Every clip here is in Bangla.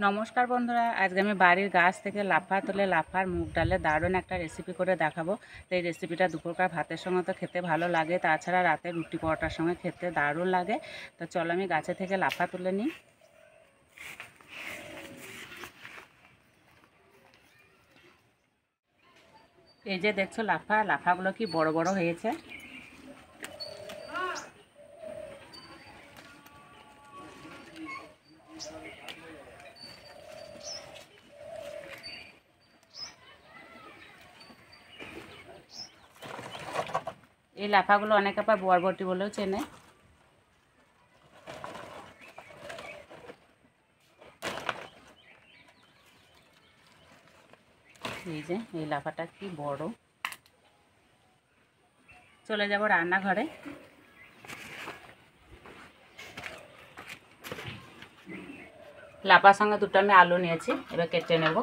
নমস্কার বন্ধুরা, আজকে আমি বাড়ির গাছ থেকে লাফা তুলে লাফার মুগ ডালে দারুণ একটা রেসিপি করে দেখাবো। তো এই রেসিপিটা দুপুরকার ভাতের সঙ্গে তো খেতে ভালো লাগে, তাছাড়া রাতে রুটি পরোটার সঙ্গে খেতে দারুণ লাগে। তো চলো আমি গাছে থেকে লাফা তুলে নিই। এই যে দেখছো লাফাগুলো কি বড় বড় হয়েছে। এই লাফাগুলো অনেকে আবার বরবটি বলেও চেনে। এই যে এই লাফাটা কি বড়। চলে যাব রান্নাঘরে। লাফার সঙ্গে দুটো আমি আলু নিয়েছি, এবার কেটে নেব।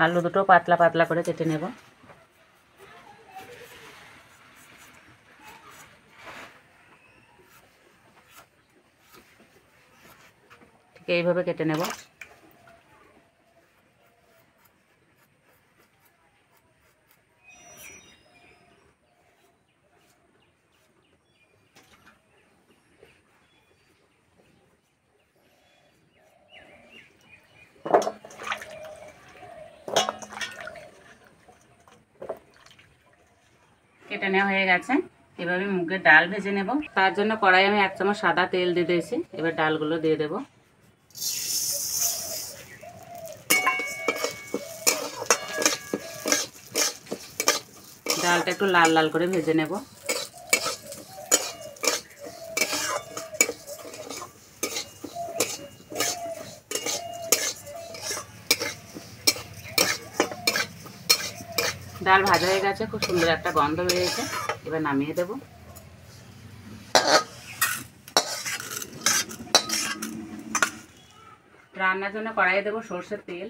আলু দুটো পাতলা পাতলা করে কেটে নেব। ঠিক এইভাবে কেটে নেব। কেটে নেওয়া হয়ে গেছে। এবার আমি মুগের ডাল ভেজে নেব। তার জন্য কড়াই আমি 1 চামচ সাদা তেল দিয়ে দিয়েছি। এবার ডালগুলো দিয়ে দেব। ডালটা একটু লাল লাল করে ভেজে নেব। ডাল ভাজা হয়ে গেছে, খুব সুন্দর একটা গন্ধ বেরিয়েছে। এবার নামিয়ে দেব। রান্নার জন্য কড়াইয়ে দেবো সরষের তেল।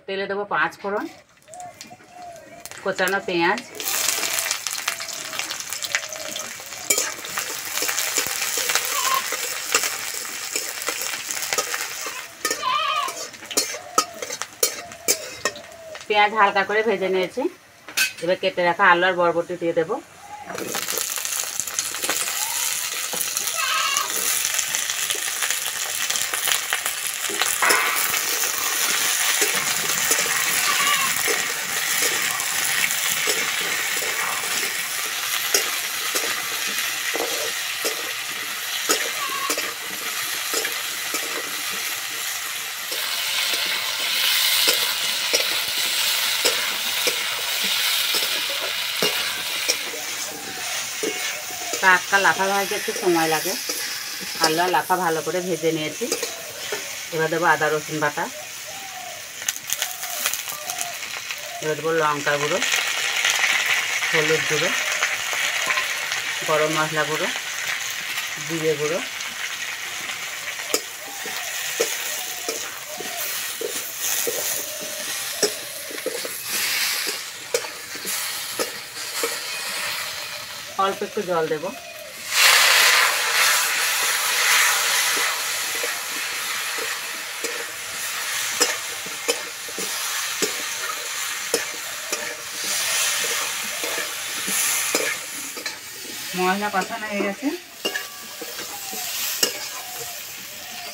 তেলে দেবো 5 ফোড়ন, কোচানো পেঁয়াজ, পেঁয়াজ হালকা করে ভেজে নিয়েছি। এবার কেটে রাখা আলু আর বরবটি দিয়ে দেবো। টাটকা লাফা ভাজতে একটু সময় লাগে। আলু আর লাফা ভালো করে ভেজে নিয়েছি। এবার দেবো আদা রসুন বাটা। এবার দেবো লঙ্কা গুঁড়ো, হলুদ গুঁড়ো, গরম মশলা গুঁড়ো, জিরে গুঁড়ো, অল্প একটু জল দেব। মশলা কষানো হয়ে গেছে,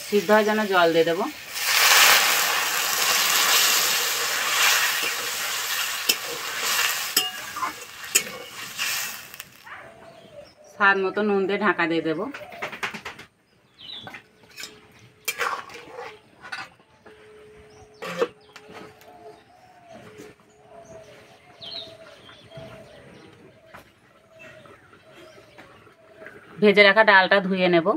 সিদ্ধ হওয়ার জন্য জল দিয়ে দেবো। স্বাদ মতো নুন দিয়ে ঢাকা দিয়ে দেবো। ভেজে রাখা ডালটা ধুয়ে নেব।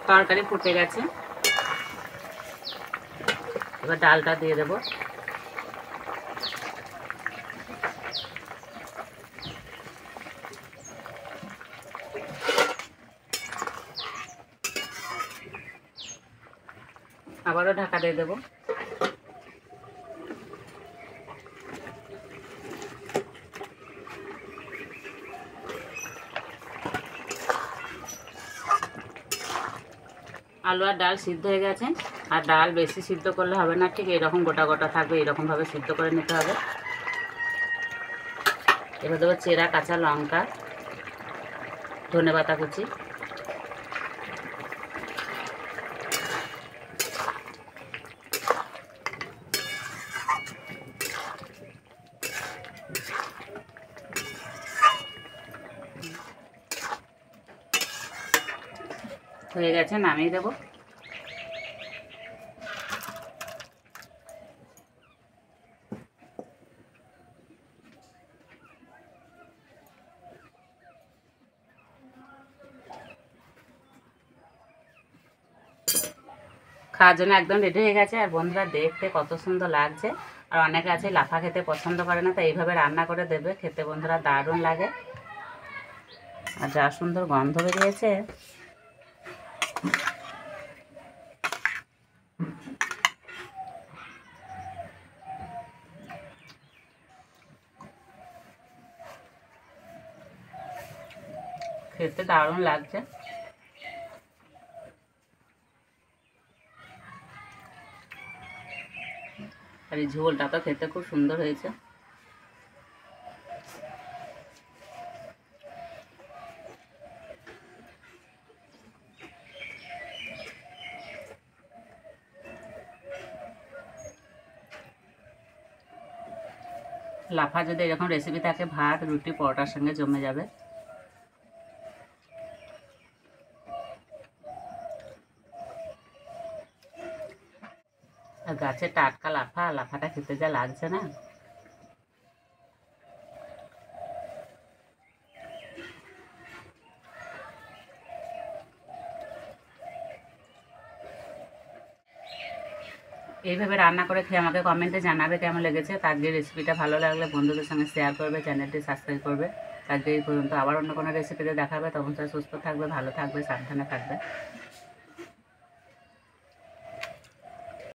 তরকারি ফুটে গেছে, এবার ডালটা দিয়ে দেব। আবারও ঢাকা দিয়ে দেব। আলু আর ডাল সিদ্ধ হয়ে গেছে। আর ডাল বেশি সিদ্ধ করলে হবে না, ঠিক এরকম গোটা গোটা থাকবে, এরকমভাবে সিদ্ধ করে নিতে হবে। এবার দেবো চেরা কাঁচা লঙ্কা, ধনেপাতা কুচি, হয়ে গেছে, নামিয়ে দেবো। খাওয়ার জন্য একদম রেডি হয়ে গেছে। আর বন্ধুরা দেখতে কত সুন্দর লাগছে। আর অনেকে আছে লাফা খেতে পছন্দ করে না, তাই এইভাবে রান্না করে দেবে, খেতে বন্ধুরা দারুণ লাগে। আর যা সুন্দর গন্ধ বেরিয়েছে। খেতে দারুণ লাগছে। আর এই ঝোলটা তো খেতে খুব সুন্দর হয়েছে। লাফা যদি এরকম রেসিপি থাকে, ভাত, রুটি, পরোটার সঙ্গে জমে যাবে। আর গাছের টাটকা লাফা, লাফাটা খেতে যা লাগছে না। এইভাবে রান্না করে খেয়ে আমাকে কমেন্টে জানাবে কেমন লেগেছে। আজকে রেসিপিটা ভালো লাগলে বন্ধুদের সঙ্গে শেয়ার করবে, চ্যানেলটি সাবস্ক্রাইব করবে। আজকে এই পর্যন্ত, আবার অন্য কোনো রেসিপিতে দেখাবে। তখন তারা সুস্থ থাকবে, ভালো থাকবে, সাবধানে থাকবে।